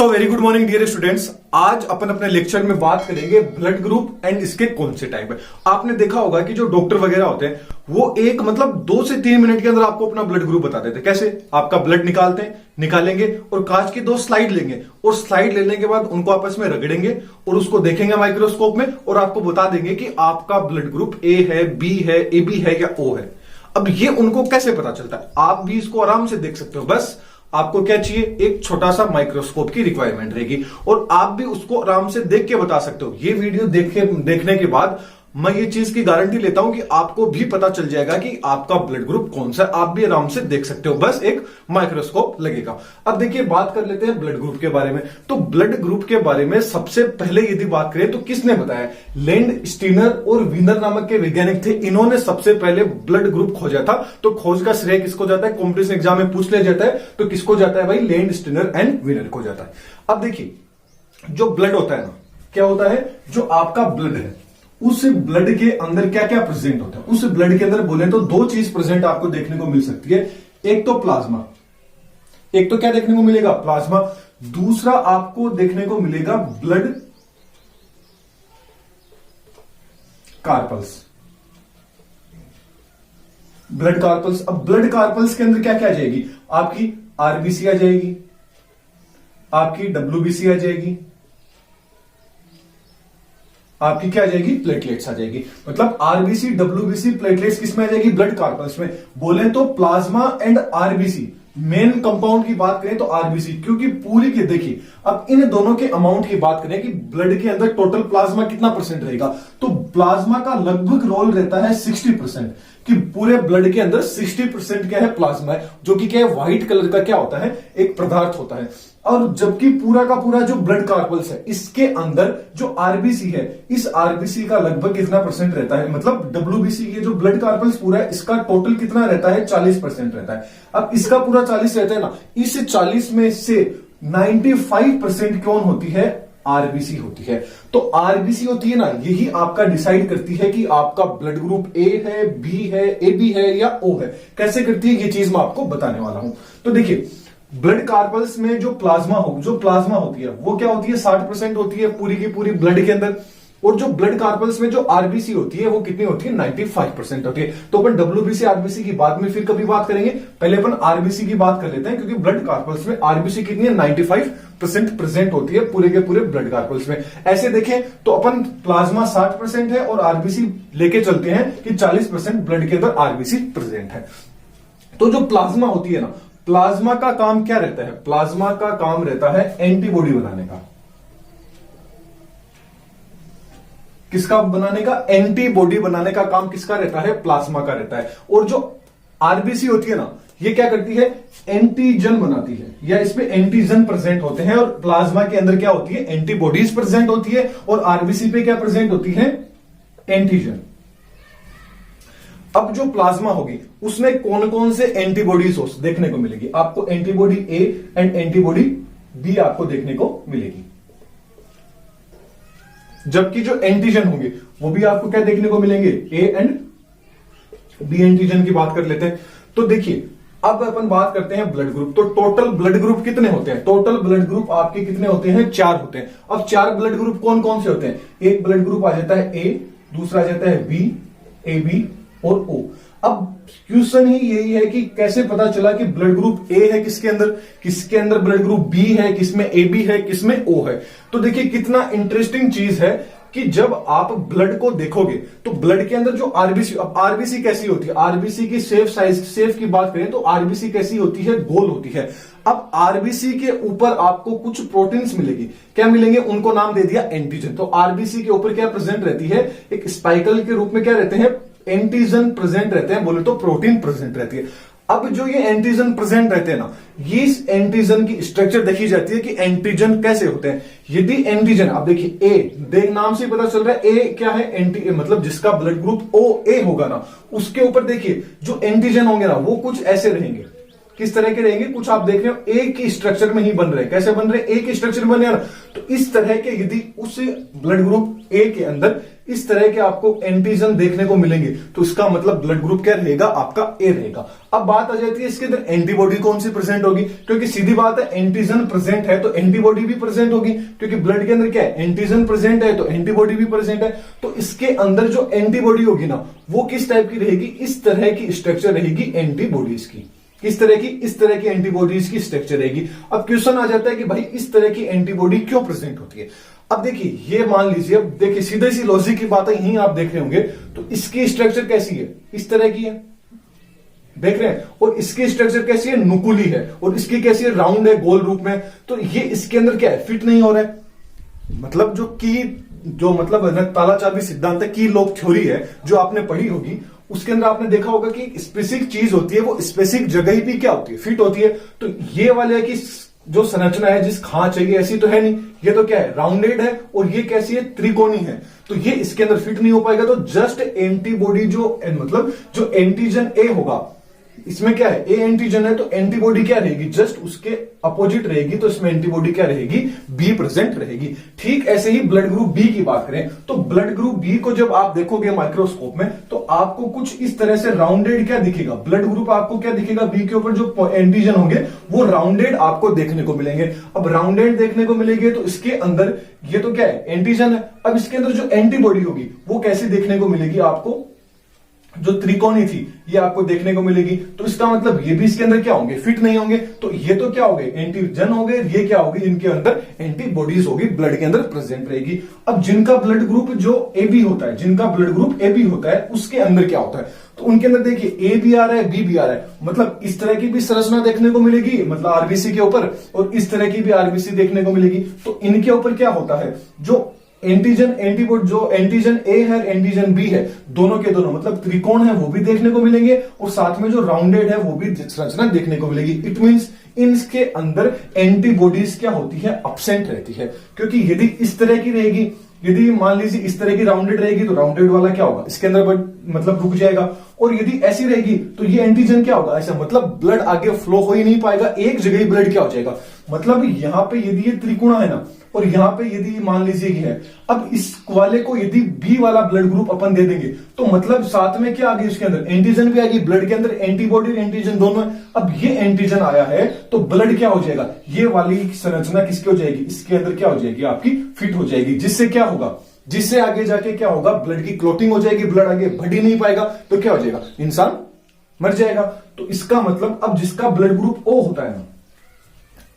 सो very good morning dear students. आज अपन अपने लेक्चर में बात करेंगे ब्लड ग्रुप एंड इसके कौन से टाइप है। आपने देखा होगा कि जो डॉक्टर वगैरह होते हैं वो एक मतलब 2 से 3 मिनट के अंदर आपको अपना ब्लड ग्रुप बता देते हैं। कैसे? आपका ब्लड निकालेंगे और कांच की 2 स्लाइड लेंगे और स्लाइड लेने के बाद उनको आपस में रगड़ेंगे और उसको देखेंगे माइक्रोस्कोप में और आपको बता देंगे कि आपका ब्लड ग्रुप ए है, बी है, ए बी है या ओ है। अब ये उनको कैसे पता चलता है? आप भी इसको आराम से देख सकते हो। बस आपको क्या चाहिए? एक छोटा सा माइक्रोस्कोप की रिक्वायरमेंट रहेगी और आप भी उसको आराम से देख के बता सकते हो। ये वीडियो देखने के बाद मैं ये चीज की गारंटी लेता हूं कि आपको भी पता चल जाएगा कि आपका ब्लड ग्रुप कौन सा है। आप भी आराम से देख सकते हो, बस एक माइक्रोस्कोप लगेगा। अब देखिए, बात कर लेते हैं ब्लड ग्रुप के बारे में। तो ब्लड ग्रुप के बारे में सबसे पहले यदि बात करें तो किसने बताया? लैंड स्टीनर और वीनर नामक के वैज्ञानिक थे। इन्होंने सबसे पहले ब्लड ग्रुप खोजा था। तो खोज का श्रेय किसको जाता है? कॉम्पिटिशन एग्जाम में पूछ लिया जाता है तो किसको जाता है भाई? लैंड स्टीनर एंड वीनर को जाता है। अब देखिए, जो ब्लड होता है ना, क्या होता है? जो आपका ब्लड है उस ब्लड के अंदर क्या क्या प्रेजेंट होता है? उस ब्लड के अंदर बोले तो 2 चीज प्रेजेंट आपको देखने को मिल सकती है। एक तो प्लाज्मा, एक तो क्या देखने को मिलेगा? प्लाज्मा। दूसरा आपको देखने को मिलेगा ब्लड कार्पल्स। Blood carpals. अब ब्लड कार्पल्स के अंदर क्या क्या आ जाएगी? आपकी आरबीसी आ जाएगी, आपकी डब्ल्यूबीसी आ जाएगी, आपकी क्या आ जाएगी? प्लेटलेट्स आ जाएगी। मतलब आरबीसी, डब्ल्यूबीसी, प्लेटलेट्स किसमें आ जाएगी? ब्लड कार्पल्स में। बोले तो plasma and RBC, main compound की बात करें तो आरबीसी, क्योंकि पूरी के देखिए, अब इन दोनों के अमाउंट की बात करें कि ब्लड के अंदर टोटल प्लाज्मा कितना परसेंट रहेगा, तो प्लाज्मा का लगभग रोल रहता है 60%। कि पूरे ब्लड के अंदर 60% क्या है? प्लाज्मा है, जो कि क्या है? व्हाइट कलर का क्या होता है? एक पदार्थ होता है। और जबकि पूरा का पूरा जो ब्लड कार्पल्स है इसके अंदर जो आरबीसी है, इस आरबीसी का लगभग कितना परसेंट रहता है? मतलब डब्ल्यूबीसी के जो ब्लड कार्पल्स पूरा है इसका टोटल कितना रहता है? 40% रहता है। अब इसका पूरा 40 रहता है ना, इस 40 में से 95% कौन होती है? आरबीसी होती है। तो आरबीसी होती है ना, यही आपका डिसाइड करती है कि आपका ब्लड ग्रुप ए है, बी है, ए बी है या ओ है। कैसे करती है ये चीज मैं आपको बताने वाला हूं। तो देखिए, ब्लड कार्पल्स में जो प्लाज्मा होती है वो क्या होती है? 60% होती है पूरी की पूरी ब्लड के अंदर। और जो ब्लड कार्पल्स में जो आरबीसी होती है वो कितनी होती है? 95% होती है। तो अपन डब्ल्यूबीसी, आरबीसी की बाद में फिर कभी बात करेंगे। पहले अपन आरबीसी की बात कर लेते हैं, क्योंकि ब्लड कार्पल्स में आरबीसी कितनी है? 95% प्रेजेंट होती है पूरे के पूरे ब्लड कार्पल्स में। ऐसे देखें तो अपन प्लाज्मा 60% है और आरबीसी लेके चलते हैं कि 40% ब्लड के अंदर आरबीसी प्रेजेंट है। तो जो प्लाज्मा होती है ना, प्लाज्मा का काम क्या रहता है? प्लाज्मा का काम रहता है एंटीबॉडी बनाने का। किसका बनाने का? एंटीबॉडी बनाने का काम किसका रहता है? प्लाज्मा का रहता है। और जो आरबीसी होती है ना, ये क्या करती है? एंटीजन बनाती है, या इसमें एंटीजन प्रेजेंट होते हैं। और प्लाज्मा के अंदर क्या होती है? एंटीबॉडीज प्रेजेंट होती है। और आरबीसी पे क्या प्रेजेंट होती है? एंटीजन। अब जो प्लाज्मा होगी उसमें कौन कौन से एंटीबॉडी सोर्स देखने को मिलेगी? आपको antibody A and antibody B आपको देखने को मिलेगी। जबकि जो एंटीजन होंगे वो भी आपको क्या देखने को मिलेंगे? ए एंड बी एंटीजन की बात कर लेते हैं। तो देखिए, अब अपन बात करते हैं ब्लड ग्रुप। तो टोटल ब्लड ग्रुप कितने होते हैं? टोटल ब्लड ग्रुप आपके कितने होते हैं? 4 होते हैं। अब 4 ब्लड ग्रुप कौन कौन से होते हैं? एक ब्लड ग्रुप आ जाता है ए, दूसरा आ जाता है बी, ए बी और ओ। अब क्वेश्चन ही यही है कि कैसे पता चला कि ब्लड ग्रुप ए है किसके अंदर ब्लड ग्रुप बी है, किसमें ए बी है, किसमें ओ है। तो देखिए कितना इंटरेस्टिंग चीज है कि जब आप ब्लड को देखोगे तो ब्लड के अंदर जो आरबीसी, अब आरबीसी कैसी होती है? आरबीसी की शेप की बात करें तो आरबीसी कैसी होती है? गोल होती है। अब आरबीसी के ऊपर आपको कुछ प्रोटीन्स मिलेगी। क्या मिलेंगे? उनको नाम दे दिया एंटीजन। तो आरबीसी के ऊपर क्या प्रेजेंट रहती है? एक स्पाइकल के रूप में क्या रहते हैं? एंटीजन प्रेजेंट रहते हैं। बोले तो प्रोटीन प्रेजेंट रहती है। अब जो ये एंटीजन प्रेजेंट रहते हैं ना, ये इस एंटीजन की स्ट्रक्चर देखी जाती है कि एंटीजन कैसे होते हैं। यदि एंटीजन, आप देखिए ए, नाम से पता चल रहा है ए क्या है? एंटी, मतलब जिसका ब्लड ग्रुप ओ ए होगा ना, उसके ऊपर देखिए जो एंटीजन होंगे ना वो कुछ ऐसे रहेंगे। किस तरह के रहेंगे, कुछ आप देख रहे हो एक ही स्ट्रक्चर में ही बन रहे हैं। कैसे बन रहे हैं, एक ही स्ट्रक्चर बने ना, तो इस तरह के यदि उस ब्लड ग्रुप ए के अंदर इस तरह के आपको एंटीजन देखने को मिलेंगे तो इसका मतलब ब्लड ग्रुप क्या रहेगा, आपका ए रहेगा। अब बात आ जाती है इसके अंदर एंटीबॉडी कौन सी प्रेजेंट होगी, क्योंकि सीधी बात है एंटीजन प्रेजेंट है तो एंटीबॉडी भी प्रेजेंट होगी, क्योंकि ब्लड के अंदर क्या है, एंटीजन प्रेजेंट है तो एंटीबॉडी भी प्रेजेंट है। तो इसके अंदर जो एंटीबॉडी होगी ना वो किस टाइप की रहेगी, इस तरह की स्ट्रक्चर रहेगी एंटीबॉडीज की। इस तरह की एंटीबॉडीज की स्ट्रक्चर रहेगी। अब क्वेश्चन आ जाता है कि भाई इस तरह की एंटीबॉडी क्यों प्रेजेंट होती है। अब देखिए ये मान लीजिए, अब देखिए सीधे सी लॉजिक की बात है, यही आप देख रहे होंगे, तो इसकी स्ट्रक्चर कैसी है, इस तरह की है, देख रहे हैं, और इसकी स्ट्रक्चर कैसी है, नुकुली है, और इसकी कैसी है, राउंड है, गोल रूप में। तो ये इसके अंदर क्या है, फिट नहीं हो रहा है। मतलब जो मतलब ताला चाबी सिद्धांत की लोग थ्योरी है जो आपने पढ़ी होगी, उसके अंदर आपने देखा होगा कि स्पेसिफिक चीज होती है वो स्पेसिफिक जगह भी क्या होती है, फिट होती है। तो ये वाले की जो संरचना है जिस खांच है ये ऐसी तो है नहीं, ये तो क्या है, राउंडेड है, और ये कैसी है, त्रिकोणी है, तो ये इसके अंदर फिट नहीं हो पाएगा। तो जस्ट एंटीबॉडी जो मतलब जो एंटीजन ए होगा, इसमें क्या है, ए एंटीजन है, तो एंटीबॉडी क्या रहेगी, जस्ट उसके अपोजिट रहेगी, तो इसमें एंटीबॉडी क्या रहेगी, बी प्रेजेंट रहेगी। ठीक ऐसे ही ब्लड ग्रुप बी की बात करें तो ब्लड ग्रुप बी को जब आप देखोगे माइक्रोस्कोप में तो आपको कुछ इस तरह से राउंडेड क्या दिखेगा, ब्लड ग्रुप आपको क्या दिखेगा, बी के ऊपर जो एंटीजन होंगे वो राउंडेड आपको देखने को मिलेंगे। अब राउंडेड देखने को मिलेंगे तो इसके अंदर ये तो क्या है, एंटीजन है। अब इसके अंदर जो एंटीबॉडी होगी वो कैसे देखने को मिलेगी, आपको जो त्रिकोणी थी ये आपको देखने को मिलेगी। तो इसका मतलब ये भी इसके अंदर क्या होंगे, फिट नहीं होंगे, तो ये तो क्या हो गए, एंटीजन हो गए, ये क्या होगी, इनके अंदर एंटीबॉडीज होगी, ब्लड के अंदर प्रेजेंट रहेगी। अब जिनका ब्लड ग्रुप जो ए बी होता है, जिनका ब्लड ग्रुप ए बी होता है उसके अंदर क्या होता है, तो उनके अंदर देखिए ए भी आ रहा है, बी भी आ रहा है, मतलब इस तरह की भी संरचना देखने को मिलेगी, मतलब आरबीसी के ऊपर, और इस तरह की भी आरबीसी देखने को मिलेगी। तो इनके ऊपर क्या होता है, जो एंटीजन एंटीबॉडी जो एंटीजन ए है एंटीजन बी है, दोनों के दोनों मतलब त्रिकोण है वो भी देखने को मिलेंगे, और साथ में जो राउंडेड है वो भी संरचना देखने को मिलेगी। इट मींस इनके अंदर एंटीबॉडीज क्या होती है, अब्सेंट रहती है। क्योंकि यदि इस तरह की रहेगी, यदि मान लीजिए इस तरह की राउंडेड रहेगी तो राउंडेड वाला क्या होगा, इसके अंदर मतलब रुक जाएगा, और यदि ऐसी रहेगी तो ये एंटीजन क्या होगा, ऐसा मतलब ब्लड आगे फ्लो हो ही नहीं पाएगा, एक जगह ही ब्लड क्या हो जाएगा। मतलब यहां पे यदि ये त्रिकोण है ना, और यहां पे यदि मान लीजिए कि है, अब इस वाले को यदि बी वाला ब्लड ग्रुप अपन दे देंगे तो मतलब साथ में क्या आ गई, उसके अंदर एंटीजन भी आ गई, ब्लड के अंदर एंटीबॉडी एंटीजन दोनों है। अब ये एंटीजन आया है तो ब्लड क्या हो जाएगा, ये वाली संरचना किसकी हो जाएगी, इसके अंदर क्या हो जाएगी, आपकी फिट हो जाएगी, जिससे क्या होगा, जिससे आगे जाके क्या होगा, ब्लड की क्लोटिंग हो जाएगी, ब्लड आगे बढ़ ही नहीं पाएगा, तो क्या हो जाएगा, इंसान मर जाएगा। तो इसका मतलब अब जिसका ब्लड ग्रुप ओ होता है ना,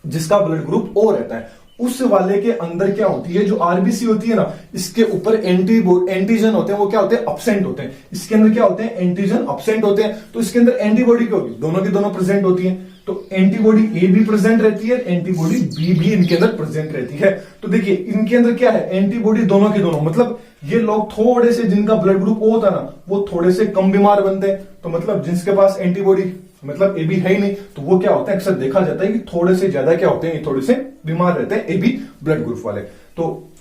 जिसका ब्लड ग्रुप ओ रहता है उस वाले के अंदर क्या होती है, जो आरबीसी होती है ना, इसके ऊपर एंटीजन होते हैं, वो क्या होते हैं, अब्सेंट होते हैं। इसके अंदर क्या होते हैं, एंटीजन अब्सेंट होते हैं, तो इसके अंदर एंटीबॉडी क्या होगी, दोनों की दोनों प्रेजेंट होती है। तो एंटीबॉडी ए भी प्रेजेंट रहती है, एंटीबॉडी बी भी इनके अंदर प्रेजेंट रहती है। तो देखिए इनके अंदर क्या है, एंटीबॉडी दोनों के दोनों, मतलब ये लोग थोड़े से, जिनका ब्लड ग्रुप ओ होता है ना, वो थोड़े से कम बीमार बनते हैं। तो मतलब जिसके पास एंटीबॉडी मतलब ए बी है ही नहीं, तो वो क्या होता है, अक्सर देखा जाता है कि थोड़े से ज्यादा क्या होते हैं, थोड़े से बीमार रहते हैं ए बी ब्लड ग्रुप वाले। तो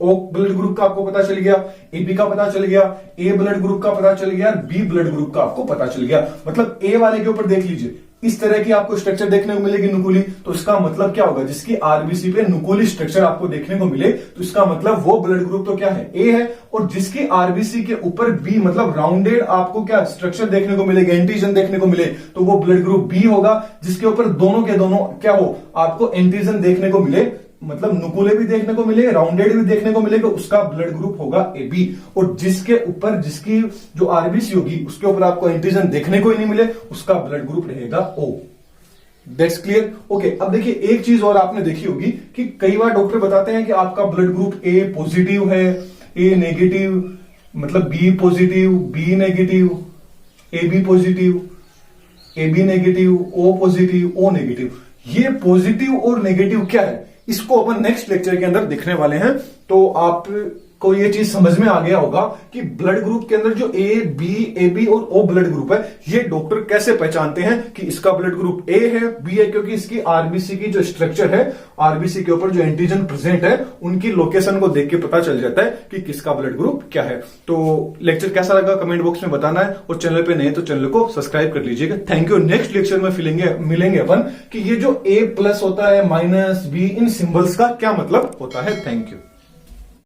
ओ ब्लड ग्रुप का आपको पता चल गया, ए बी का पता चल गया, ए ब्लड ग्रुप का पता चल गया, बी ब्लड ग्रुप का आपको पता चल गया। मतलब ए वाले के ऊपर देख लीजिए, इस तरह की आपको स्ट्रक्चर देखने को मिलेगी नुकुली, तो इसका मतलब क्या होगा, जिसकी आरबीसी पे नुकुली स्ट्रक्चर आपको देखने को मिले तो इसका मतलब वो ब्लड ग्रुप तो क्या है, ए है। और जिसकी आरबीसी के ऊपर बी मतलब राउंडेड आपको क्या स्ट्रक्चर देखने को मिलेगा, एंटीजन देखने को मिले, तो वो ब्लड ग्रुप बी होगा। जिसके ऊपर दोनों के दोनों क्या हो, आपको एंटीजन देखने को मिले, मतलब नुकुले भी देखने को मिले, राउंडेड भी देखने को मिलेगा, उसका ब्लड ग्रुप होगा ए बी। और जिसके ऊपर जिसकी जो आरबीसी होगी उसके ऊपर आपको एंटीजन देखने को ही नहीं मिले, उसका ब्लड ग्रुप रहेगा ओ। That's clear, okay. अब देखिए एक चीज और आपने देखी होगी कि कई बार डॉक्टर बताते हैं कि आपका ब्लड ग्रुप ए पॉजिटिव है, ए नेगेटिव, मतलब B positive, B negative, A B positive, A B negative, O positive, O negative. ये पॉजिटिव और नेगेटिव क्या है, इसको अपन नेक्स्ट लेक्चर के अंदर देखने वाले हैं। तो आप को ये चीज समझ में आ गया होगा कि ब्लड ग्रुप के अंदर जो ए बी और ओ ब्लड ग्रुप है, ये डॉक्टर कैसे पहचानते हैं कि इसका ब्लड ग्रुप ए है, बी है, क्योंकि इसकी आरबीसी की जो स्ट्रक्चर है, आरबीसी के ऊपर जो एंटीजन प्रेजेंट है, उनकी लोकेशन को देख के पता चल जाता है कि किसका ब्लड ग्रुप क्या है। तो लेक्चर कैसा लगा कमेंट बॉक्स में बताना है, और चैनल पे नए तो चैनल को सब्सक्राइब कर लीजिएगा। Thank you. नेक्स्ट लेक्चर में मिलेंगे अपन कि ये जो ए प्लस होता है, माइनस, बी, इन सिंबल्स का क्या मतलब होता है। Thank you.